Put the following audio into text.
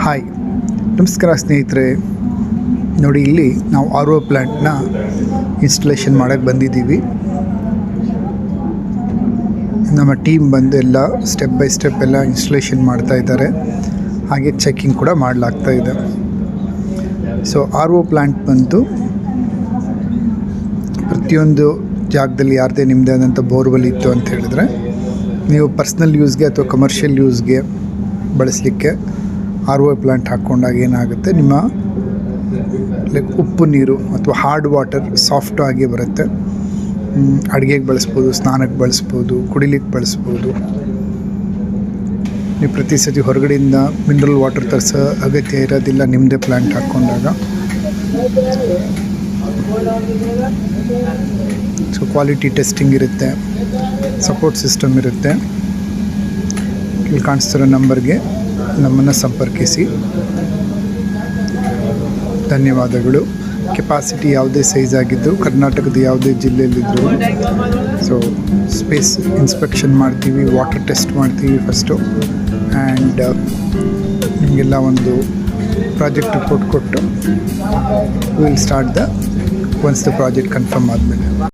Hi, ನಮಸ್ಕಾರ ಸ್ನೇಹಿತರೆ. ನೋಡಿ, ಇಲ್ಲಿ ನಾವು RO ಪ್ಲ್ಯಾಂಟ್ನ ಇನ್ಸ್ಟಾಲೇಷನ್ ಮಾಡೋಕ್ಕೆ ಬಂದಿದ್ದೀವಿ. ನಮ್ಮ ಟೀಮ್ ಬಂದು ಎಲ್ಲ ಸ್ಟೆಪ್ ಬೈ ಸ್ಟೆಪ್ ಎಲ್ಲ ಇನ್ಸ್ಟಾಲೇಷನ್ ಮಾಡ್ತಾ ಇದ್ದಾರೆ. ಹಾಗೆ ಚೆಕಿಂಗ್ ಕೂಡ ಮಾಡಲಾಗ್ತಾ ಇದೆ. ಸೊ RO ಪ್ಲ್ಯಾಂಟ್ ಬಂದು ಪ್ರತಿಯೊಂದು ಜಾಗದಲ್ಲಿ ಯಾರದೇ ನಿಮ್ಮದೇ ಆದಂಥ ಬೋರ್ವೆಲ್ ಇತ್ತು ಅಂತ ಹೇಳಿದ್ರೆ ನೀವು ಪರ್ಸ್ನಲ್ ಯೂಸ್ಗೆ ಅಥವಾ ಕಮರ್ಷಿಯಲ್ ಯೂಸ್ಗೆ ಬಳಸಲಿಕ್ಕೆ RO ಪ್ಲ್ಯಾಂಟ್ ಹಾಕ್ಕೊಂಡಾಗ ಏನಾಗುತ್ತೆ, ನಿಮ್ಮ ಉಪ್ಪು ನೀರು ಅಥವಾ ಹಾರ್ಡ್ ವಾಟರ್ ಸಾಫ್ಟ್ ಆಗಿ ಬರುತ್ತೆ. ಅಡುಗೆಗೆ ಬಳಸ್ಬೋದು, ಸ್ನಾನಕ್ಕೆ ಬಳಸ್ಬೋದು, ಕುಡಿಲಿಕ್ಕೆ ಬಳಸ್ಬೋದು. ನೀವು ಪ್ರತಿ ಸತಿ ಹೊರಗಡೆಯಿಂದ ಮಿನರಲ್ ವಾಟರ್ ತರಿಸೋ ಅಗತ್ಯ ಇರೋದಿಲ್ಲ ನಿಮ್ಮದೇ ಪ್ಲ್ಯಾಂಟ್ ಹಾಕ್ಕೊಂಡಾಗ. ಸೊ ಕ್ವಾಲಿಟಿ ಟೆಸ್ಟಿಂಗ್ ಇರುತ್ತೆ, ಸಪೋರ್ಟ್ ಸಿಸ್ಟಮ್ ಇರುತ್ತೆ. ಇಲ್ಲಿ ಕಾಣಿಸ್ತಿರೋ ನಂಬರ್ಗೆ ನಮ್ಮನ್ನು ಸಂಪರ್ಕಿಸಿ. ಧನ್ಯವಾದಗಳು. ಕೆಪಾಸಿಟಿ ಯಾವುದೇ ಸೈಜ್ ಆಗಿದ್ದು ಕರ್ನಾಟಕದ ಯಾವುದೇ ಜಿಲ್ಲೆಯಲ್ಲಿದ್ದರೂ ಸೊ ಸ್ಪೇಸ್ ಇನ್ಸ್ಪೆಕ್ಷನ್ ಮಾಡ್ತೀವಿ, ವಾಟರ್ ಟೆಸ್ಟ್ ಮಾಡ್ತೀವಿ ಫಸ್ಟು. ಆ್ಯಂಡ್ ನಿಮಗೆಲ್ಲ ಒಂದು ಪ್ರಾಜೆಕ್ಟ್ ರಿಪೋರ್ಟ್ ಕೊಟ್ಟು will start once the project confirm ಆದಮೇಲೆ.